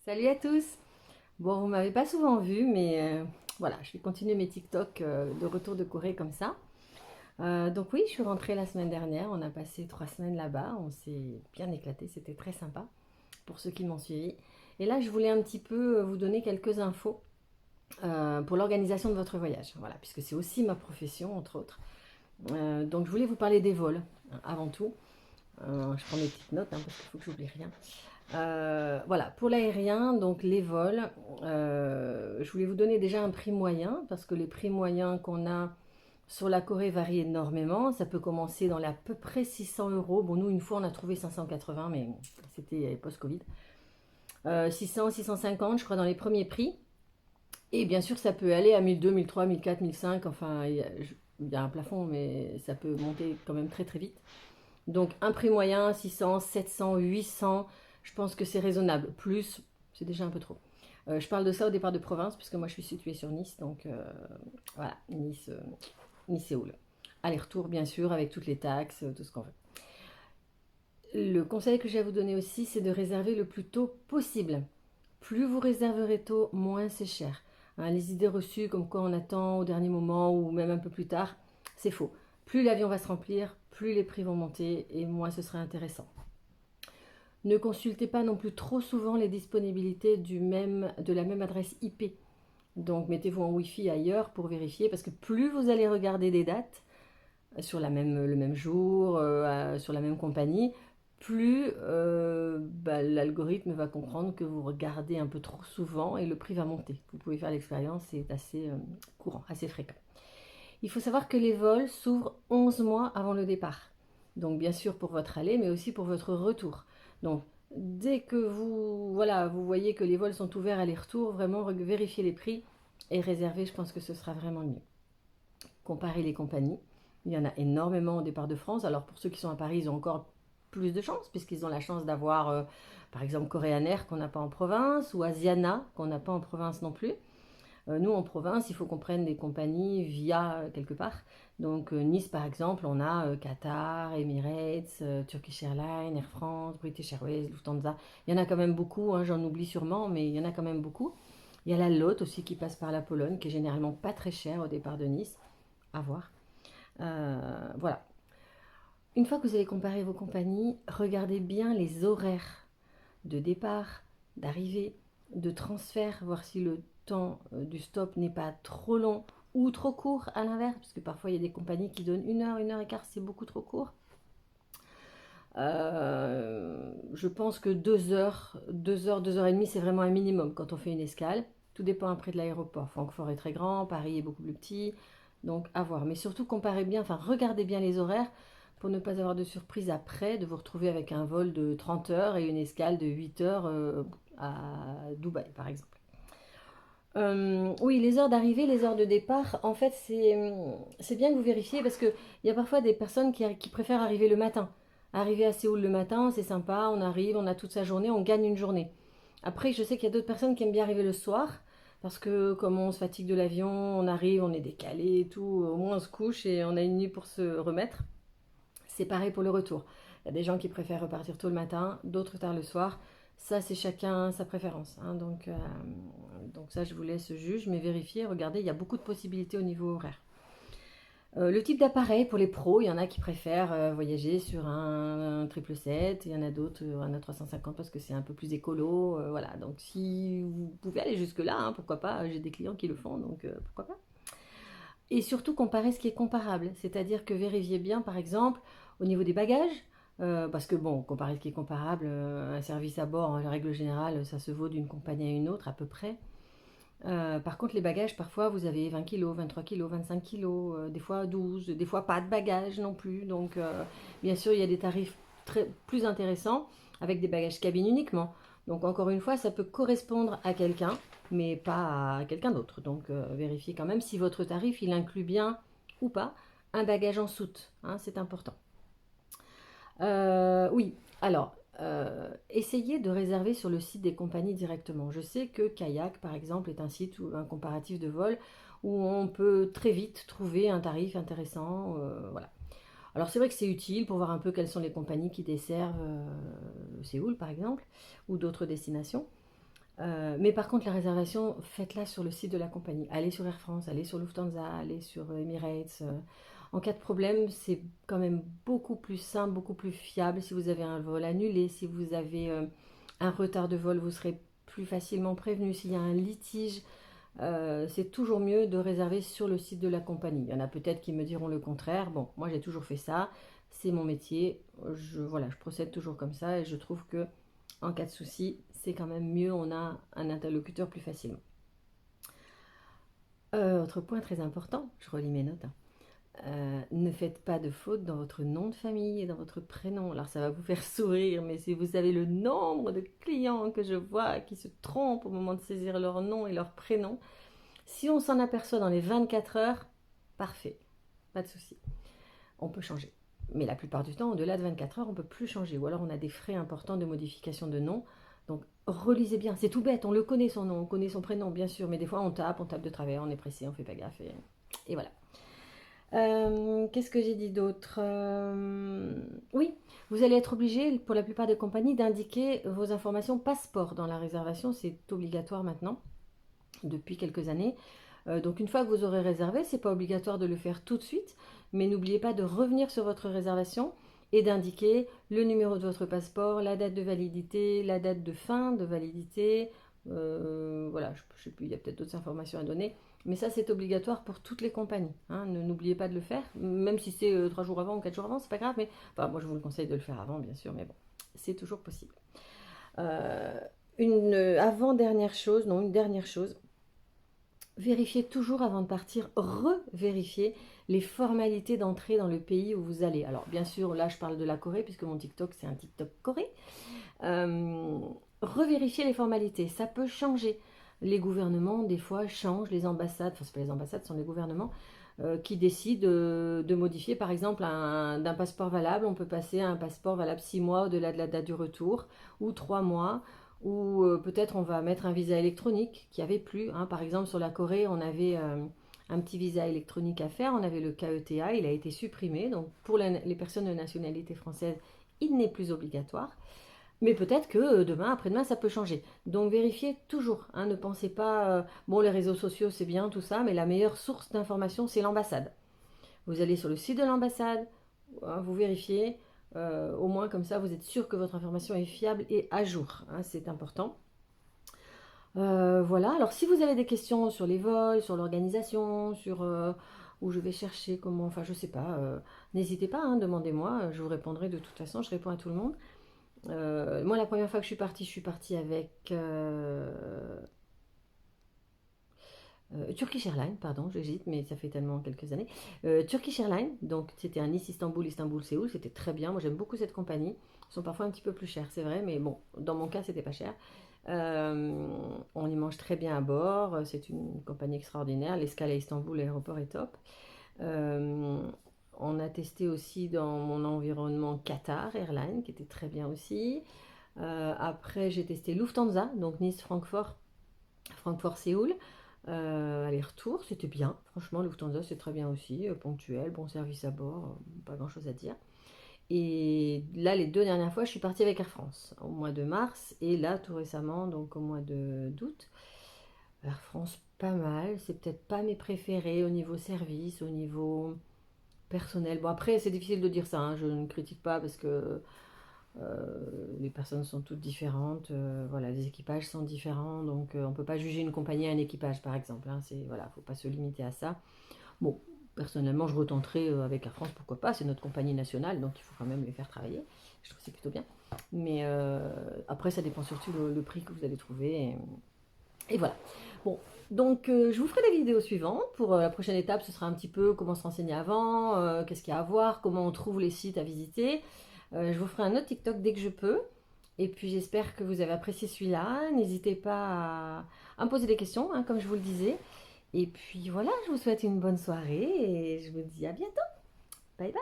Salut à tous. Bon, vous m'avez pas souvent vu, mais voilà, je vais continuer mes TikTok de retour de Corée comme ça. Donc oui, je suis rentrée la semaine dernière. On a passé 3 semaines là-bas. On s'est bien éclaté. C'était très sympa pour ceux qui m'ont suivi. Et là, je voulais un petit peu vous donner quelques infos pour l'organisation de votre voyage. Voilà, puisque c'est aussi ma profession, entre autres. Donc je voulais vous parler des vols, hein, avant tout. Je prends mes petites notes, hein, parce qu'il faut que j'oublie rien. Voilà, pour l'aérien, donc les vols, je voulais vous donner déjà un prix moyen, parce que les prix moyens qu'on a sur la Corée varient énormément. Ça peut commencer dans les à peu près 600 euros. Bon, nous, une fois, on a trouvé 580, mais c'était post-Covid. 600, 650, je crois, dans les premiers prix. Et bien sûr, ça peut aller à 1200, 1300, 1400, 1500. Enfin, il y a un plafond, mais ça peut monter quand même très très vite. Donc un prix moyen, 600, 700, 800, je pense que c'est raisonnable. Plus, c'est déjà un peu trop. Je parle de ça au départ de province, puisque moi je suis située sur Nice, donc voilà, Nice, Nice-Séoul. Aller-retour, bien sûr, avec toutes les taxes, tout ce qu'on veut. Le conseil que j'ai à vous donner aussi, c'est de réserver le plus tôt possible. Plus vous réserverez tôt, moins c'est cher. Hein, les idées reçues comme quoi on attend au dernier moment ou même un peu plus tard, c'est faux. Plus l'avion va se remplir, plus les prix vont monter et moins ce sera intéressant. Ne consultez pas non plus trop souvent les disponibilités de la même adresse IP. Donc mettez-vous en Wi-Fi ailleurs pour vérifier, parce que plus vous allez regarder des dates sur le même jour, sur la même compagnie, plus l'algorithme va comprendre que vous regardez un peu trop souvent et le prix va monter. Vous pouvez faire l'expérience, c'est assez courant, assez fréquent. Il faut savoir que les vols s'ouvrent 11 mois avant le départ. Donc bien sûr pour votre aller, mais aussi pour votre retour. Donc dès que vous voyez que les vols sont ouverts aller-retour, vraiment vérifiez les prix et réservez, je pense que ce sera vraiment mieux. Comparez les compagnies. Il y en a énormément au départ de France. Alors pour ceux qui sont à Paris, ils ont encore plus de chance, puisqu'ils ont la chance d'avoir, par exemple, Korean Air qu'on n'a pas en province, ou Asiana qu'on n'a pas en province non plus. Nous, en province, il faut qu'on prenne des compagnies via quelque part. Donc, Nice, par exemple, on a Qatar, Emirates, Turkish Airlines, Air France, British Airways, Lufthansa. Il y en a quand même beaucoup, hein, j'en oublie sûrement, mais il y en a quand même beaucoup. Il y a la LOT aussi qui passe par la Pologne, qui est généralement pas très chère au départ de Nice. À voir. Voilà. Une fois que vous avez comparé vos compagnies, regardez bien les horaires de départ, d'arrivée, de transfert, voir si le temps du stop n'est pas trop long ou trop court à l'inverse, parce que parfois il y a des compagnies qui donnent 1 heure et quart, c'est beaucoup trop court. Je pense que 2 heures, 2 heures, 2 heures et demie, c'est vraiment un minimum quand on fait une escale. Tout dépend après de l'aéroport. Francfort est très grand, Paris est beaucoup plus petit, donc à voir. Mais surtout comparez bien, enfin regardez bien les horaires pour ne pas avoir de surprise après, de vous retrouver avec un vol de 30 heures et une escale de 8 heures à Dubaï par exemple. Oui, les heures d'arrivée, les heures de départ, en fait, c'est bien que vous vérifiez parce qu'il y a parfois des personnes qui préfèrent arriver le matin. Arriver à Séoul le matin, c'est sympa, on arrive, on a toute sa journée, on gagne une journée. Après, je sais qu'il y a d'autres personnes qui aiment bien arriver le soir parce que comme on se fatigue de l'avion, on arrive, on est décalé et tout, au moins on se couche et on a une nuit pour se remettre. C'est pareil pour le retour. Il y a des gens qui préfèrent repartir tôt le matin, d'autres tard le soir. Ça, c'est chacun sa préférence, hein. Donc ça, je vous laisse juge, mais vérifiez, regardez, il y a beaucoup de possibilités au niveau horaire. Le type d'appareil pour les pros, il y en a qui préfèrent voyager sur un 777, il y en a d'autres un A350 parce que c'est un peu plus écolo. Voilà, donc si vous pouvez aller jusque-là, hein, pourquoi pas, j'ai des clients qui le font, donc pourquoi pas. Et surtout comparer ce qui est comparable, c'est-à-dire que vérifiez bien, par exemple, au niveau des bagages, parce que bon, comparer ce qui est comparable, un service à bord, en règle générale, ça se vaut d'une compagnie à une autre à peu près. Par contre, les bagages, parfois, vous avez 20 kilos, 23 kilos, 25 kilos, des fois 12, des fois pas de bagages non plus. Donc, bien sûr, il y a des tarifs plus intéressants avec des bagages cabine uniquement. Donc, encore une fois, ça peut correspondre à quelqu'un, mais pas à quelqu'un d'autre. Donc, vérifiez quand même si votre tarif, il inclut bien ou pas un bagage en soute, hein, c'est important. Oui, alors, essayez de réserver sur le site des compagnies directement. Je sais que Kayak, par exemple, est un site ou un comparatif de vol où on peut très vite trouver un tarif intéressant. Voilà. Alors c'est vrai que c'est utile pour voir un peu quelles sont les compagnies qui desservent Séoul, par exemple, ou d'autres destinations. Mais par contre, la réservation, faites-la sur le site de la compagnie. Allez sur Air France, allez sur Lufthansa, allez sur Emirates. En cas de problème, c'est quand même beaucoup plus simple, beaucoup plus fiable. Si vous avez un vol annulé, si vous avez un retard de vol, vous serez plus facilement prévenu. S'il y a un litige, c'est toujours mieux de réserver sur le site de la compagnie. Il y en a peut-être qui me diront le contraire. Bon, moi j'ai toujours fait ça. C'est mon métier. Voilà, je procède toujours comme ça et je trouve que en cas de souci, c'est quand même mieux, on a un interlocuteur plus facilement. Autre point très important, je relis mes notes. Ne faites pas de faute dans votre nom de famille et dans votre prénom. Alors ça va vous faire sourire, mais si vous savez le nombre de clients que je vois qui se trompent au moment de saisir leur nom et leur prénom, si on s'en aperçoit dans les 24 heures, parfait, pas de souci. On peut changer. Mais la plupart du temps, au-delà de 24 heures, on ne peut plus changer. Ou alors on a des frais importants de modification de nom. Donc relisez bien. C'est tout bête, on le connaît son nom, on connaît son prénom, bien sûr. Mais des fois, on tape de travers, on est pressé, on ne fait pas gaffe. Et voilà. Qu'est-ce que j'ai dit d'autre? Oui, vous allez être obligé, pour la plupart des compagnies, d'indiquer vos informations passeport dans la réservation. C'est obligatoire maintenant, depuis quelques années. Donc une fois que vous aurez réservé, c'est pas obligatoire de le faire tout de suite, mais n'oubliez pas de revenir sur votre réservation et d'indiquer le numéro de votre passeport, la date de validité, la date de fin de validité. Voilà, je ne sais plus, il y a peut-être d'autres informations à donner. Mais ça, c'est obligatoire pour toutes les compagnies. Hein. N'oubliez pas de le faire, même si c'est 3 jours avant ou 4 jours avant, c'est pas grave. Mais enfin, moi, je vous le conseille de le faire avant, bien sûr, mais bon, c'est toujours possible. Une avant-dernière chose, non, une dernière chose, vérifiez toujours avant de partir, revérifiez les formalités d'entrée dans le pays où vous allez. Alors, bien sûr, là, je parle de la Corée, puisque mon TikTok, c'est un TikTok Corée. Revérifiez les formalités, ça peut changer. Les gouvernements, des fois, changent, les ambassades, enfin, c'est pas les ambassades, ce sont les gouvernements qui décident de modifier, par exemple, d'un passeport valable, on peut passer à un passeport valable 6 mois au-delà de la date du retour, ou 3 mois, ou peut-être on va mettre un visa électronique qui avait plus. Hein. Par exemple, sur la Corée, on avait un petit visa électronique à faire, on avait le KETA, il a été supprimé, donc pour les personnes de nationalité française, il n'est plus obligatoire. Mais peut-être que demain, après-demain, ça peut changer. Donc vérifiez toujours. Hein, ne pensez pas, bon, les réseaux sociaux, c'est bien tout ça, mais la meilleure source d'information, c'est l'ambassade. Vous allez sur le site de l'ambassade, hein, vous vérifiez. Au moins, comme ça, vous êtes sûr que votre information est fiable et à jour. Hein, c'est important. Voilà. Alors, si vous avez des questions sur les vols, sur l'organisation, sur où je vais chercher, comment, enfin, je sais pas, n'hésitez pas, hein, demandez-moi. Je vous répondrai de toute façon. Je réponds à tout le monde. Moi, la première fois que je suis partie avec Turkish Airlines, pardon, j'hésite, mais ça fait tellement quelques années. Turkish Airlines, donc c'était un Nice-Istanbul, Istanbul-Séoul, c'était très bien. Moi, j'aime beaucoup cette compagnie. Ils sont parfois un petit peu plus chers, c'est vrai, mais bon, dans mon cas, c'était pas cher. On y mange très bien à bord. C'est une compagnie extraordinaire. L'escale à Istanbul, l'aéroport est top. On a testé aussi dans mon environnement Qatar Airlines, qui était très bien aussi. Après, j'ai testé Lufthansa, donc Nice-Francfort, Francfort-Séoul. Aller-retour, c'était bien. Franchement, Lufthansa, c'est très bien aussi. Ponctuel, bon service à bord, pas grand-chose à dire. Et là, les 2 dernières fois, je suis partie avec Air France, au mois de mars. Et là, tout récemment, donc au mois d'août. Air France, pas mal. C'est peut-être pas mes préférés au niveau service, au niveau personnel. Bon, après, c'est difficile de dire ça, hein. Je ne critique pas parce que les personnes sont toutes différentes. Voilà, les équipages sont différents. Donc, on ne peut pas juger une compagnie à un équipage, par exemple. Hein. Voilà, faut pas se limiter à ça. Bon, personnellement, je retenterai avec Air France, pourquoi pas. C'est notre compagnie nationale, donc il faut quand même les faire travailler. Je trouve que c'est plutôt bien. Mais après, ça dépend surtout le prix que vous allez trouver. Et voilà. Bon, donc je vous ferai la vidéo suivante. Pour la prochaine étape, ce sera un petit peu comment se renseigner avant, qu'est-ce qu'il y a à voir, comment on trouve les sites à visiter. Je vous ferai un autre TikTok dès que je peux. Et puis j'espère que vous avez apprécié celui-là. N'hésitez pas à me poser des questions, hein, comme je vous le disais. Et puis voilà, je vous souhaite une bonne soirée et je vous dis à bientôt. Bye bye.